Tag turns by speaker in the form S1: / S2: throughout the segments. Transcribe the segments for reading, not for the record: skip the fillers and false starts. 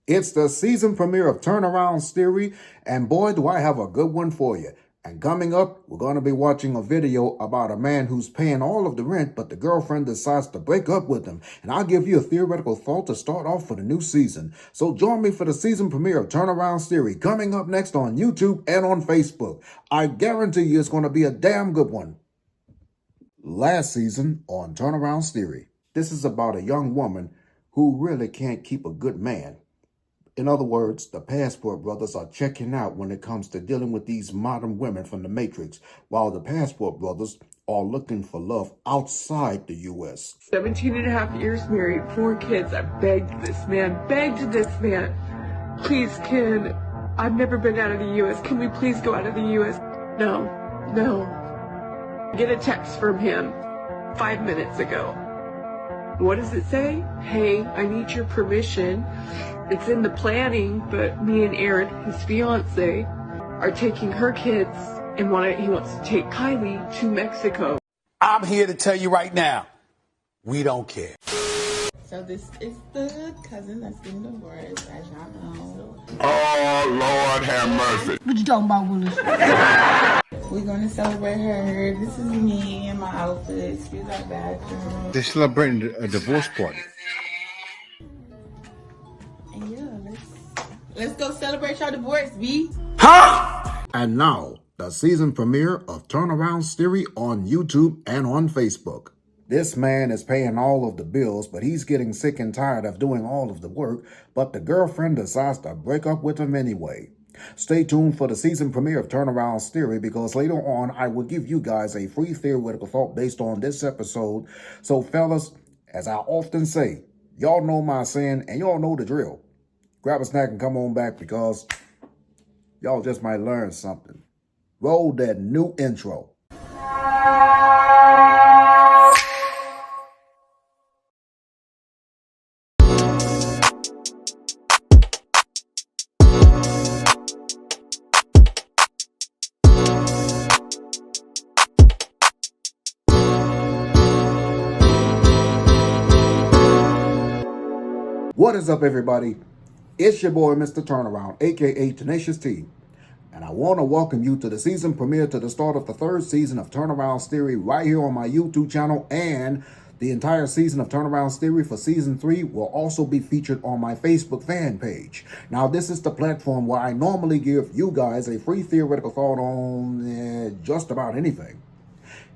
S1: It's the season premiere of Turneround's Theory, and boy, do I have a good one for you. And coming up, we're going to be watching a video about a man who's paying all of the rent, but the girlfriend decides to break up with him. And I'll give you a theoretical thought to start off for the new season. So join me for the season premiere of Turneround's Theory, coming up next on YouTube and on Facebook. I guarantee you it's going to be a damn good one. Last season on Turneround's Theory, this is about a young woman who really can't keep a good man. In other words, the Passport Brothers are checking out when it comes to dealing with these modern women from the Matrix, while the Passport Brothers are looking for love outside the U.S.
S2: 17 and a half years married, 4 kids. I begged this man, please, Ken, I've never been out of the U.S. Can we please go out of the U.S.? No. Get a text from him 5 minutes ago. What does it say? Hey, I need your permission. It's in the planning, but me and Aaron, his fiance, are taking her kids and he wants to take Kylie to Mexico.
S3: I'm here to tell you right now, we don't care.
S4: So this is the cousin that's getting divorced, as y'all know.
S5: Oh, Lord have mercy.
S6: What you talking about, Willis?
S4: We're going to celebrate her. This is me in my outfit. Excuse our bathroom.
S7: They're celebrating a divorce party.
S4: And yeah, let's go celebrate your divorce, B.
S1: Huh? And now, the season premiere of Turneround's Theory on YouTube and on Facebook. This man is paying all of the bills, but he's getting sick and tired of doing all of the work, but the girlfriend decides to break up with him anyway. Stay tuned for the season premiere of Turneround's Theory, because later on I will give you guys a free theoretical thought based on this episode. So fellas, as I often say, y'all know my saying and y'all know the drill. Grab a snack and come on back, because y'all just might learn something. Roll that new intro. What is up, everybody? It's your boy, Mr. Turnaround, aka Tenacious T, and I want to welcome you to the season premiere, to the start of the 3rd season of Turneround's Theory right here on my YouTube channel, and the entire season of Turneround's Theory for season 3 will also be featured on my Facebook fan page. Now, this is the platform where I normally give you guys a free theoretical thought on just about anything.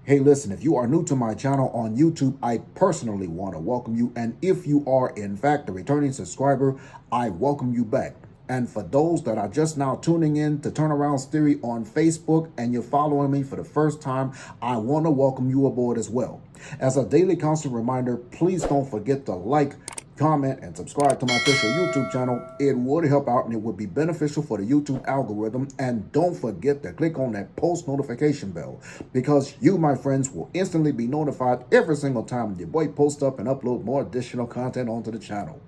S1: Hey, listen, if you are new to my channel on YouTube, I personally want to welcome you. And if you are, in fact, a returning subscriber, I welcome you back. And for those that are just now tuning in to Turneround's Theory on Facebook and you're following me for the first time, I want to welcome you aboard as well. As a daily constant reminder, please don't forget to like, comment, and subscribe to my official YouTube channel. It would help out and it would be beneficial for the YouTube algorithm. And don't forget to click on that post notification bell, because you, my friends, will instantly be notified every single time your boy posts up and upload more additional content onto the channel.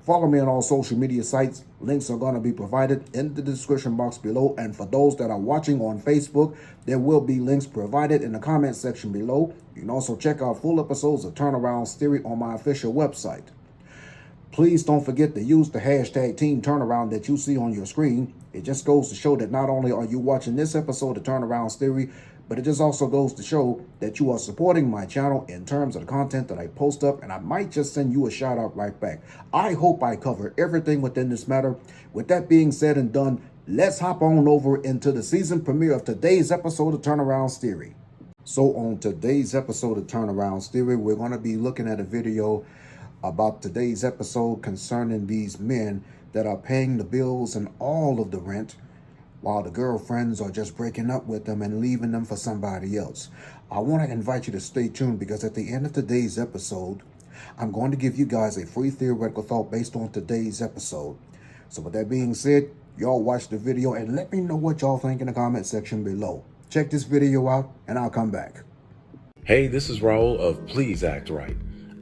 S1: Follow me on all social media sites. Links are going to be provided in the description box below. And for those that are watching on Facebook, there will be links provided in the comment section below. You can also check out full episodes of Turneround's Theory on my official website. Please don't forget to use the hashtag Team Turnaround that you see on your screen. It just goes to show that not only are you watching this episode of Turneround's Theory, but it just also goes to show that you are supporting my channel in terms of the content that I post up, and I might just send you a shout out right back. I hope I cover everything within this matter. With that being said and done, let's hop on over into the season premiere of today's episode of Turneround's Theory. So on today's episode of Turneround's Theory, we're going to be looking at a video about today's episode concerning these men that are paying the bills and all of the rent, while the girlfriends are just breaking up with them and leaving them for somebody else. I want to invite you to stay tuned, because at the end of today's episode, I'm going to give you guys a free theoretical thought based on today's episode. So with that being said, y'all watch the video and let me know what y'all think in the comment section below. Check this video out and I'll come back.
S8: Hey, this is Raul of Please Act Right.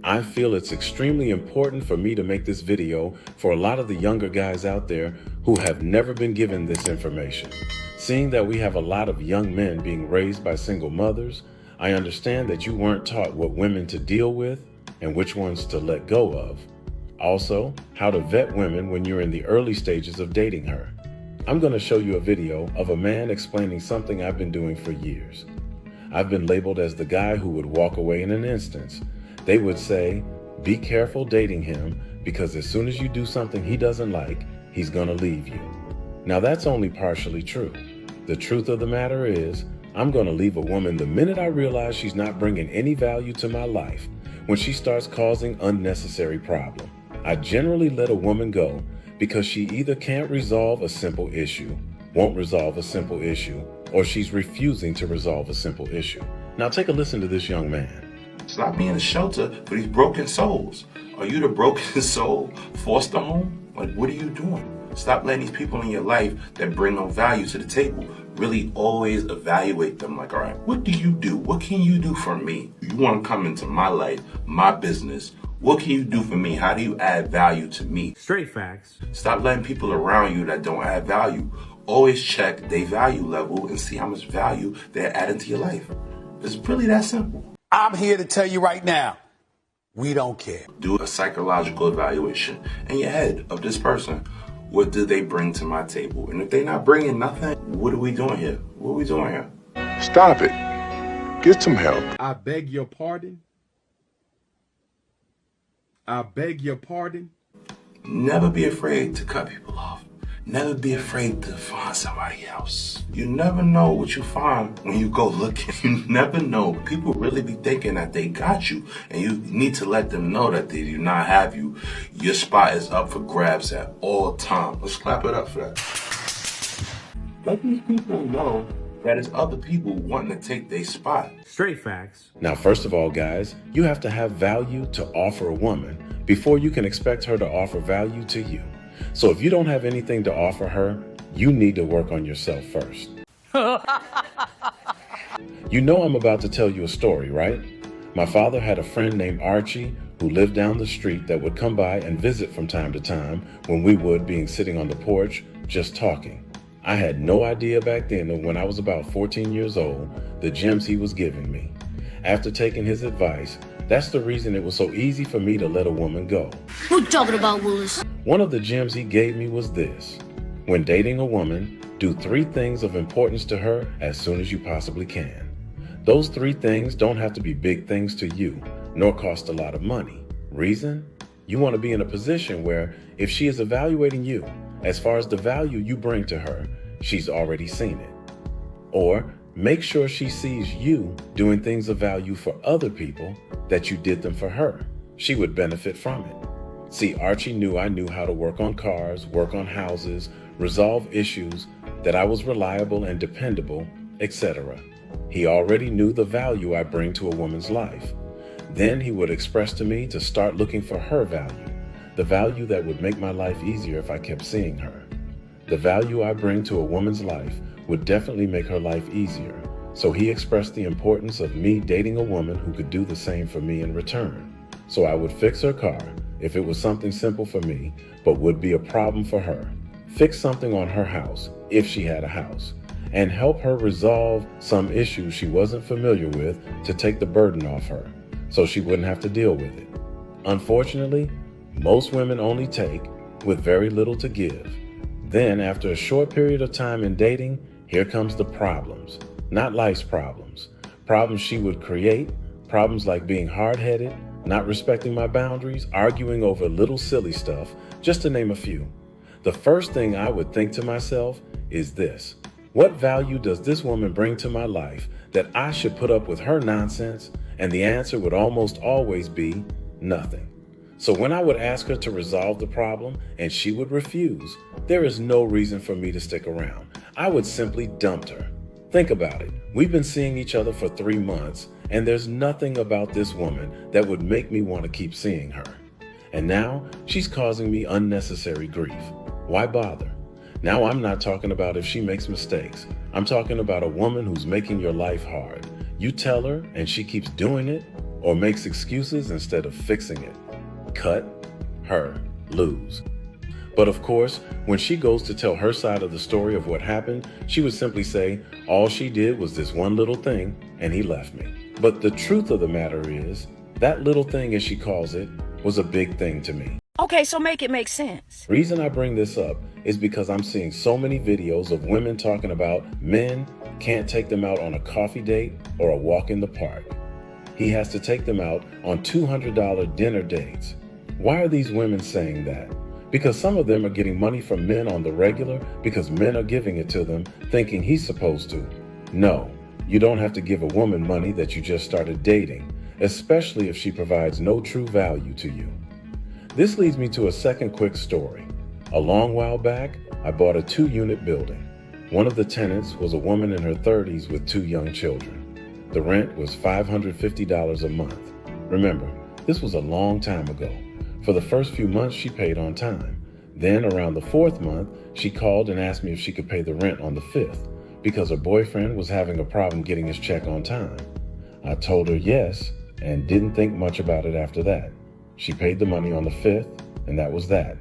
S8: I feel it's extremely important for me to make this video for a lot of the younger guys out there who have never been given this information. Seeing that we have a lot of young men being raised by single mothers, I understand that you weren't taught what women to deal with and which ones to let go of. Also, how to vet women when you're in the early stages of dating her. I'm going to show you a video of a man explaining something I've been doing for years. I've been labeled as the guy who would walk away in an instant. They would say, be careful dating him because as soon as you do something he doesn't like, he's going to leave you. Now that's only partially true. The truth of the matter is, I'm going to leave a woman the minute I realize she's not bringing any value to my life, when she starts causing unnecessary problem. I generally let a woman go because she either can't resolve a simple issue, won't resolve a simple issue, or she's refusing to resolve a simple issue. Now take a listen to this young man.
S6: Stop being a shelter for these broken souls. Are you the broken soul foster home? Like, what are you doing? Stop letting these people in your life that bring no value to the table. Really always evaluate them like, all right, what do you do? What can you do for me? You want to come into my life, my business. What can you do for me? How do you add value to me?
S9: Straight facts.
S6: Stop letting people around you that don't add value. Always check their value level and see how much value they're adding to your life. It's really that simple.
S3: I'm here to tell you right now, we don't care.
S6: Do a psychological evaluation in your head of this person. What do they bring to my table? And if they're not bringing nothing, what are we doing here? What are we doing here?
S5: Stop it. Get some help.
S7: I beg your pardon. I beg your pardon.
S6: Never be afraid to cut people off. Never be afraid to find somebody else. You never know what you find when you go looking. You never know. People really be thinking that they got you, and you need to let them know that they do not have you. Your spot is up for grabs at all times. Let's clap it up for that. Let these people know that it's other people wanting to take their spot.
S9: Straight facts.
S8: Now, first of all, guys, you have to have value to offer a woman before you can expect her to offer value to you. So if you don't have anything to offer her, you need to work on yourself first. You know I'm about to tell you a story, right? My father had a friend named Archie who lived down the street that would come by and visit from time to time when we would be sitting on the porch just talking. I had no idea back then that when I was about 14 years old, the gems he was giving me. After taking his advice, that's the reason it was so easy for me to let a woman go.
S10: What you talking about, Willis?
S8: One of the gems he gave me was this. When dating a woman, do 3 things of importance to her as soon as you possibly can. Those 3 things don't have to be big things to you, nor cost a lot of money. Reason? You want to be in a position where if she is evaluating you, as far as the value you bring to her, she's already seen it. Or make sure she sees you doing things of value for other people that you did them for her. She would benefit from it. See, Archie knew I knew how to work on cars, work on houses, resolve issues, that I was reliable and dependable, etc. He already knew the value I bring to a woman's life. Then he would express to me to start looking for her value, the value that would make my life easier if I kept seeing her. The value I bring to a woman's life would definitely make her life easier. So he expressed the importance of me dating a woman who could do the same for me in return. So I would fix her car if it was something simple for me, but would be a problem for her. Fix something on her house if she had a house, and help her resolve some issues she wasn't familiar with to take the burden off her, so she wouldn't have to deal with it. Unfortunately, most women only take with very little to give. Then after a short period of time in dating, here comes the problems. Not life's problems. Problems she would create, problems like being hard-headed, not respecting my boundaries, arguing over little silly stuff, just to name a few. The first thing I would think to myself is this: what value does this woman bring to my life that I should put up with her nonsense? And the answer would almost always be nothing. So when I would ask her to resolve the problem and she would refuse, there is no reason for me to stick around. I would simply dump her. Think about it. We've been seeing each other for 3 months, and there's nothing about this woman that would make me want to keep seeing her. And now she's causing me unnecessary grief. Why bother? Now I'm not talking about if she makes mistakes. I'm talking about a woman who's making your life hard. You tell her and she keeps doing it or makes excuses instead of fixing it. Cut her loose. But of course, when she goes to tell her side of the story of what happened, she would simply say, all she did was this one little thing and he left me. But the truth of the matter is, that little thing, as she calls it, was a big thing to me.
S10: Okay, so make it make sense.
S8: Reason I bring this up is because I'm seeing so many videos of women talking about men can't take them out on a coffee date or a walk in the park. He has to take them out on $200 dinner dates. Why are these women saying that? Because some of them are getting money from men on the regular because men are giving it to them thinking he's supposed to. No, you don't have to give a woman money that you just started dating, especially if she provides no true value to you. This leads me to a second quick story. A long while back, I bought a 2-unit building. One of the tenants was a woman in her 30s with 2 young children. The rent was $550 a month. Remember, this was a long time ago. For the first few months, she paid on time. Then around the 4th month, she called and asked me if she could pay the rent on the 5th because her boyfriend was having a problem getting his check on time. I told her yes and didn't think much about it after that. She paid the money on the 5th, and that was that.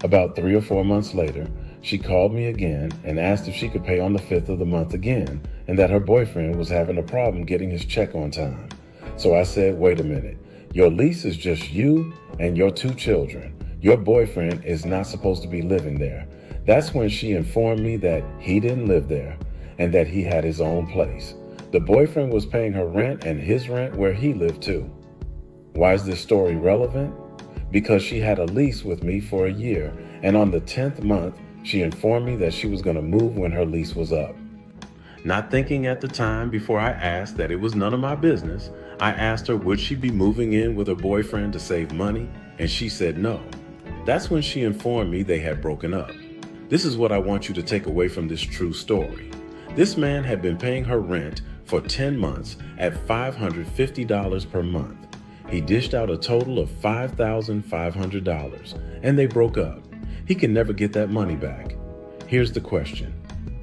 S8: About 3 or 4 months later, she called me again and asked if she could pay on the 5th of the month again, and that her boyfriend was having a problem getting his check on time. So I said, wait a minute, your lease is just you and your 2 children. Your boyfriend is not supposed to be living there. That's when she informed me that he didn't live there and that he had his own place. The boyfriend was paying her rent and his rent where he lived too. Why is this story relevant? Because she had a lease with me for a year, and on the 10th month, she informed me that she was going to move when her lease was up. Not thinking at the time before I asked that it was none of my business, I asked her would she be moving in with her boyfriend to save money, and she said no. That's when she informed me they had broken up. This is what I want you to take away from this true story. This man had been paying her rent for 10 months at $550 per month. He dished out a total of $5,500, and they broke up. He can never get that money back. Here's the question.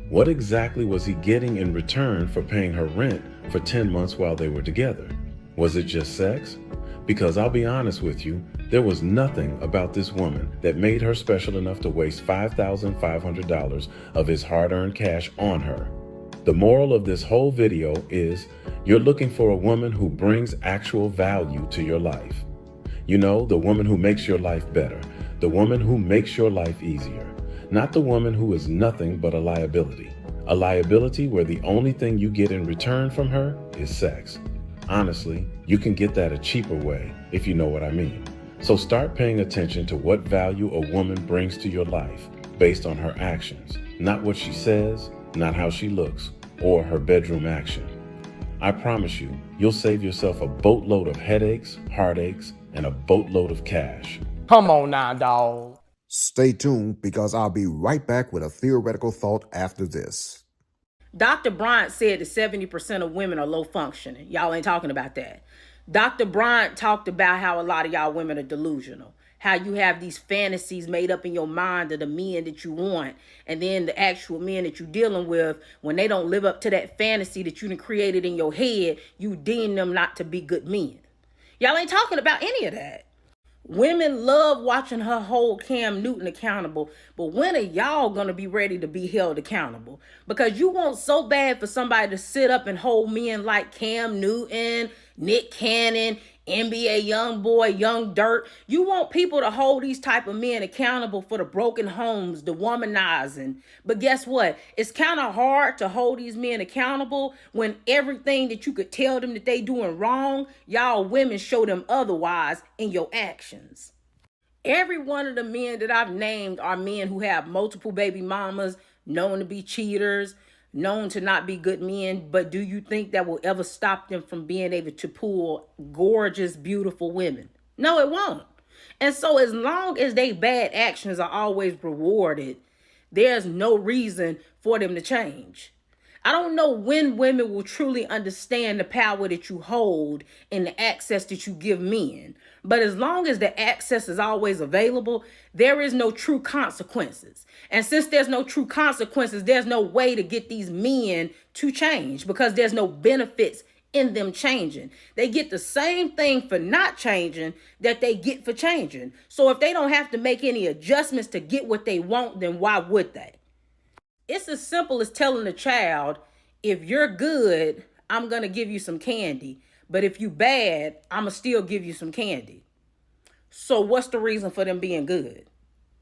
S8: What exactly was he getting in return for paying her rent for 10 months while they were together? Was it just sex? Because I'll be honest with you, there was nothing about this woman that made her special enough to waste $5,500 of his hard-earned cash on her. The moral of this whole video is you're looking for a woman who brings actual value to your life. You know, the woman who makes your life better, the woman who makes your life easier, not the woman who is nothing but a liability. A liability where the only thing you get in return from her is sex. Honestly, you can get that a cheaper way, if you know what I mean. So start paying attention to what value a woman brings to your life based on her actions, not what she says, not how she looks, or her bedroom action. I promise you, you'll save yourself a boatload of headaches, heartaches, and a boatload of cash.
S9: Come on now, dawg.
S1: Stay tuned because I'll be right back with a theoretical thought after this.
S11: Dr. Bryant said that 70% of women are low functioning. Y'all ain't talking about that. Dr. Bryant talked about how a lot of y'all women are delusional. How you have these fantasies made up in your mind of the men that you want. And then the actual men that you're dealing with, when they don't live up to that fantasy that you done created in your head, you deem them not to be good men. Y'all ain't talking about any of that. Women love watching her hold Cam Newton accountable, but when are y'all gonna be ready to be held accountable? Because you want so bad for somebody to sit up and hold men like Cam Newton, Nick Cannon, NBA Youngboy, Young Dirt. You want people to hold these type of men accountable for the broken homes, the womanizing. But guess what? It's kind of hard to hold these men accountable when everything that you could tell them that they doing wrong, y'all women show them otherwise in your actions. Every one of the men that I've named are men who have multiple baby mamas, known to be cheaters, known to not be good men, but do you think that will ever stop them from being able to pull gorgeous, beautiful women? No, it won't. And so as long as they bad actions are always rewarded, there's no reason for them to change. I don't know when women will truly understand the power that you hold and the access that you give men. But as long as the access is always available, there is no true consequences. And since there's no true consequences, there's no way to get these men to change because there's no benefits in them changing. They get the same thing for not changing that they get for changing. So if they don't have to make any adjustments to get what they want, then why would they? It's as simple as telling a child, if you're good, I'm going to give you some candy. But if you bad, I'm going to still give you some candy. So what's the reason for them being good?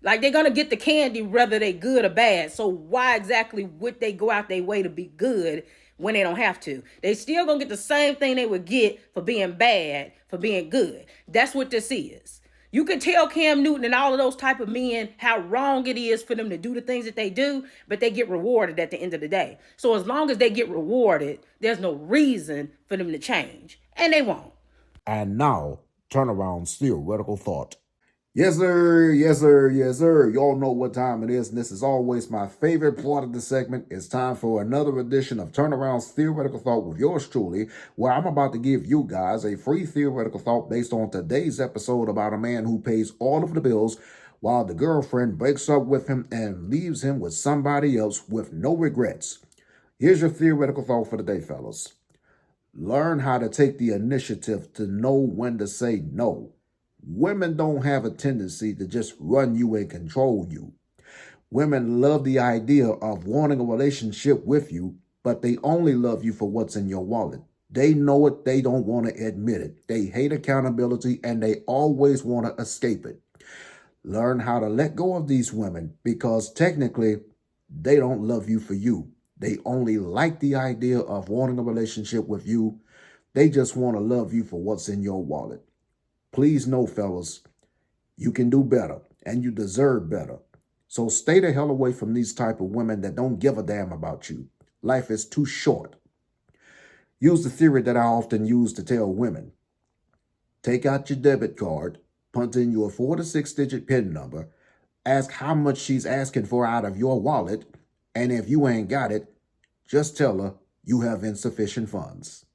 S11: Like, they're going to get the candy whether they good or bad. So why exactly would they go out their way to be good when they don't have to? They still going to get the same thing they would get for being bad, for being good. That's what this is. You can tell Cam Newton and all of those type of men how wrong it is for them to do the things that they do, but they get rewarded at the end of the day. So as long as they get rewarded, there's no reason for them to change. And they won't.
S1: And now, Turnaround's theoretical thought. Yes, sir. Yes, sir. Yes, sir. Y'all know what time it is, and this is always my favorite part of the segment. It's time for another edition of Turnaround's Theoretical Thought with yours truly, where I'm about to give you guys a free theoretical thought based on today's episode about a man who pays all of the bills while the girlfriend breaks up with him and leaves him with somebody else with no regrets. Here's your theoretical thought for the day, fellas. Learn how to take the initiative to know when to say no. Women don't have a tendency to just run you and control you. Women love the idea of wanting a relationship with you, but they only love you for what's in your wallet. They know it, they don't want to admit it. They hate accountability and they always want to escape it. Learn how to let go of these women because technically they don't love you for you. They only like the idea of wanting a relationship with you. They just want to love you for what's in your wallet. Please know, fellas, you can do better and you deserve better. So stay the hell away from these type of women that don't give a damn about you. Life is too short. Use the theory that I often use to tell women. Take out your debit card, punch in your 4 to 6 digit PIN number, ask how much she's asking for out of your wallet, and if you ain't got it, just tell her you have insufficient funds.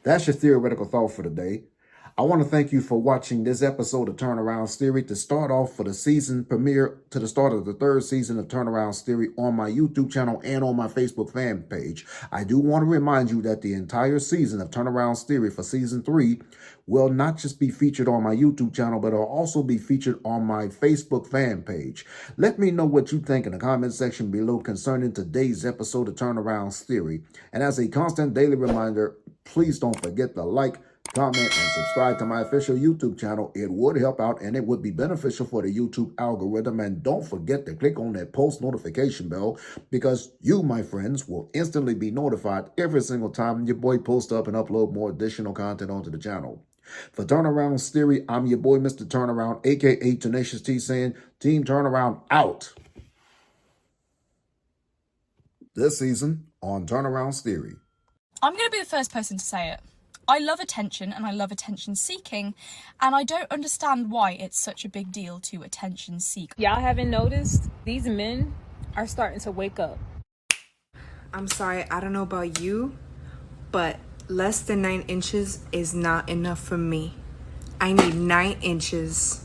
S1: That's your theoretical thought for the day. I want to thank you for watching this episode of Turnaround's Theory to start off for the season premiere to the start of the 3rd season of Turnaround's Theory on my YouTube channel and on my Facebook fan page. I do want to remind you that the entire season of Turnaround's Theory for season 3 will not just be featured on my YouTube channel, but it'll also be featured on my Facebook fan page. Let me know what you think in the comment section below concerning today's episode of Turnaround's Theory. And as a constant daily reminder, please don't forget to like, comment, and subscribe to my official YouTube channel. It would help out and it would be beneficial for the YouTube algorithm. And don't forget to click on that post notification bell because you, my friends, will instantly be notified every single time your boy posts up and upload more additional content onto the channel. For Turnaround's Theory, I'm your boy, Mr. Turnaround, aka Tenacious T, saying Team Turnaround out. This season on Turnaround's Theory.
S10: I'm going to be the first person to say it. I love attention and I love attention seeking, and I don't understand why it's such a big deal to attention seek.
S12: Y'all haven't noticed these men are starting to wake up.
S13: I'm sorry, I don't know about you, but less than 9 inches is not enough for me. I need 9 inches.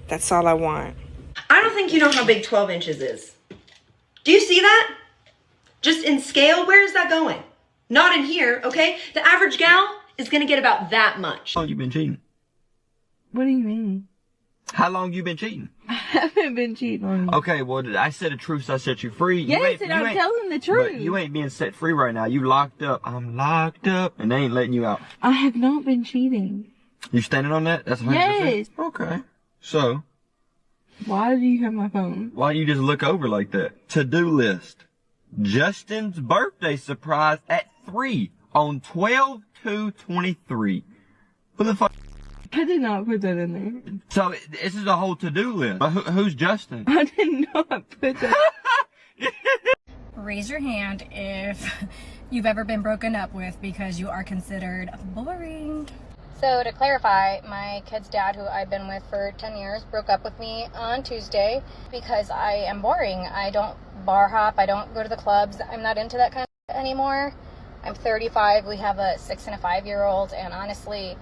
S13: That's all I want.
S14: I don't think you know how big 12 inches is. Do you see that? Just in scale, where is that going? Not in here, okay? The average gal is gonna get about that much.
S15: How long you been cheating?
S16: What do you mean?
S15: How long you been cheating?
S16: I haven't been cheating on you.
S15: Okay, well, I said a truth, so I set you free.
S16: Yes, and I'm telling the truth.
S15: But you ain't being set free right now. You locked up. I'm locked up, and they ain't letting you out.
S16: I have not been cheating.
S15: You standing on that? That's 100%?
S16: Yes.
S15: Okay. So?
S16: Why do you have my phone?
S15: Why you just look over like that? To-do list. Justin's birthday surprise at 3 on 12/2/23. Who the fuck?
S16: I did not put that in there.
S15: So this is a whole to-do list. But who's Justin?
S16: I did not put that.
S17: Raise your hand if you've ever been broken up with because you are considered boring.
S18: So to clarify, my kid's dad, who I've been with for 10 years, broke up with me on Tuesday because I am boring. I don't bar hop. I don't go to the clubs. I'm not into that kind of anymore. I'm 35. We have a 6 and a 5-year-old. And honestly,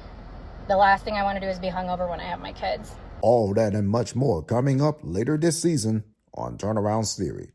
S18: the last thing I want to do is be hungover when I have my kids.
S1: All that and much more coming up later this season on Turnaround's Theory.